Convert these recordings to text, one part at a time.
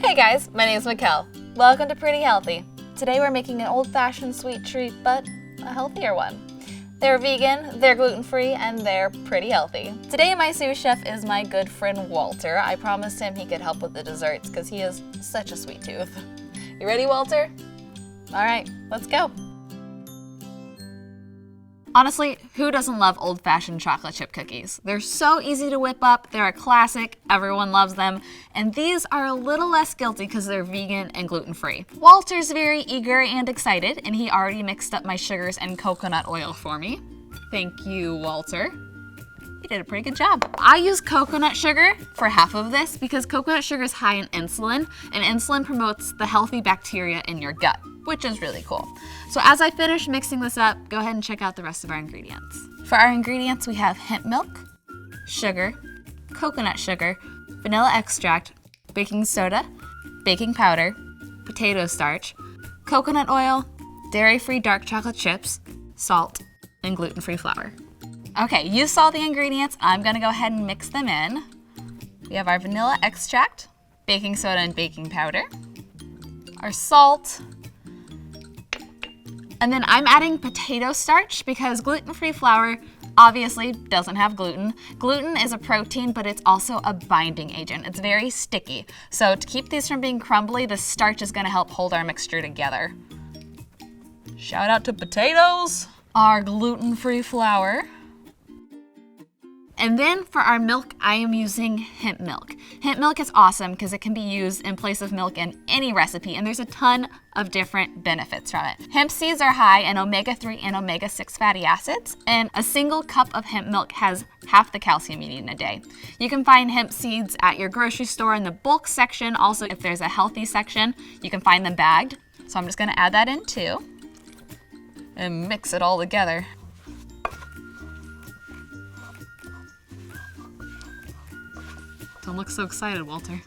Hey guys, my name is Mikkel. Welcome to Pretty Healthy. Today we're making an old-fashioned sweet treat, but a healthier one. They're vegan, they're gluten-free, and they're pretty healthy. Today my sous chef is my good friend Walter. I promised him he could help with the desserts because he has such a sweet tooth. You ready, Walter? All right, let's go. Honestly, who doesn't love old-fashioned chocolate chip cookies? They're so easy to whip up, they're a classic, everyone loves them, and these are a little less guilty because they're vegan and gluten-free. Walter's very eager and excited, and he already mixed up my sugars and coconut oil for me. Thank you, Walter. You did a pretty good job. I use coconut sugar for half of this because coconut sugar is high in insulin, and insulin promotes the healthy bacteria in your gut, which is really cool. So as I finish mixing this up, go ahead and check out the rest of our ingredients. For our ingredients, we have hemp milk, sugar, coconut sugar, vanilla extract, baking soda, baking powder, potato starch, coconut oil, dairy-free dark chocolate chips, salt, and gluten-free flour. Okay, you saw the ingredients. I'm gonna go ahead and mix them in. We have our vanilla extract, baking soda and baking powder, our salt, and then I'm adding potato starch because gluten-free flour obviously doesn't have gluten. Gluten is a protein, but it's also a binding agent. It's very sticky. So to keep these from being crumbly, the starch is gonna help hold our mixture together. Shout out to potatoes. Our gluten-free flour. And then for our milk, I am using hemp milk. Hemp milk is awesome because it can be used in place of milk in any recipe, and there's a ton of different benefits from it. Hemp seeds are high in omega-3 and omega-6 fatty acids, and a single cup of hemp milk has half the calcium you need in a day. You can find hemp seeds at your grocery store in the bulk section. Also, if there's a healthy section, you can find them bagged. So I'm just gonna add that in too, and mix it all together. Don't look so excited, Walter.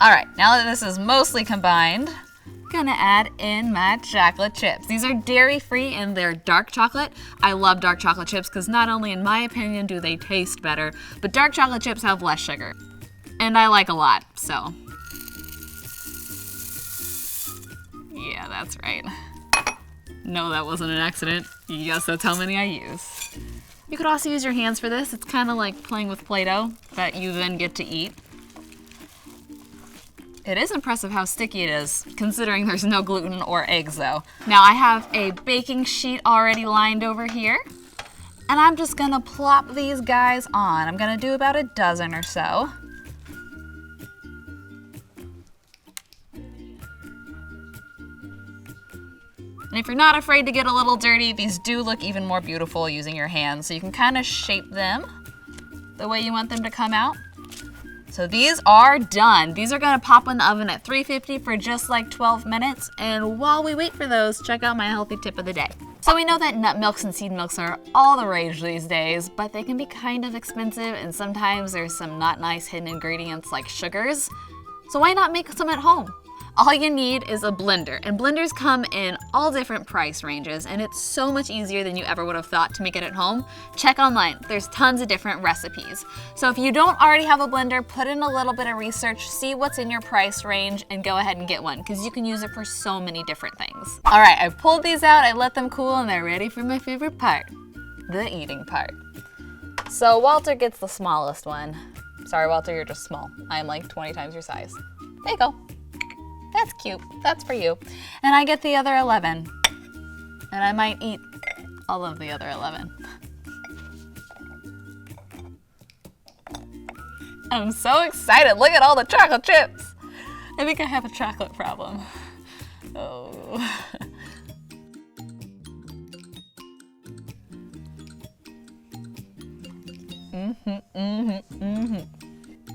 All right, now that this is mostly combined, I'm gonna add in my chocolate chips. These are dairy-free and they're dark chocolate. I love dark chocolate chips because not only in my opinion do they taste better, but dark chocolate chips have less sugar. And I like a lot, so. Yeah, that's right. No, that wasn't an accident. Yes, that's how many I use. You could also use your hands for this. It's kind of like playing with Play-Doh that you then get to eat. It is impressive how sticky it is, considering there's no gluten or eggs though. Now I have a baking sheet already lined over here, and I'm just gonna plop these guys on. I'm gonna do about a dozen or so. And if you're not afraid to get a little dirty, these do look even more beautiful using your hands. So you can kind of shape them the way you want them to come out. So these are done. These are gonna pop in the oven at 350 for just like 12 minutes. And while we wait for those, check out my healthy tip of the day. So we know that nut milks and seed milks are all the rage these days, but they can be kind of expensive, and sometimes there's some not nice hidden ingredients like sugars. So why not make some at home? All you need is a blender, and blenders come in all different price ranges, and it's so much easier than you ever would have thought to make it at home. Check online, there's tons of different recipes. So if you don't already have a blender, put in a little bit of research, see what's in your price range, and go ahead and get one, because you can use it for so many different things. All right, I pulled these out, I let them cool, and they're ready for my favorite part, the eating part. So Walter gets the smallest one. Sorry, Walter, you're just small. I'm like 20 times your size. There you go. That's cute, that's for you. And I get the other 11. And I might eat all of the other 11. I'm so excited, look at all the chocolate chips. I think I have a chocolate problem. Oh.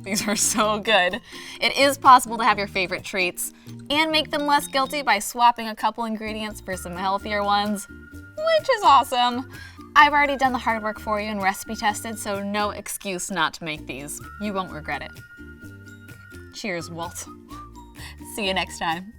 These are so good. It is possible to have your favorite treats and make them less guilty by swapping a couple ingredients for some healthier ones, which is awesome. I've already done the hard work for you and recipe tested, so no excuse not to make these. You won't regret it. Cheers, Walt. See you next time.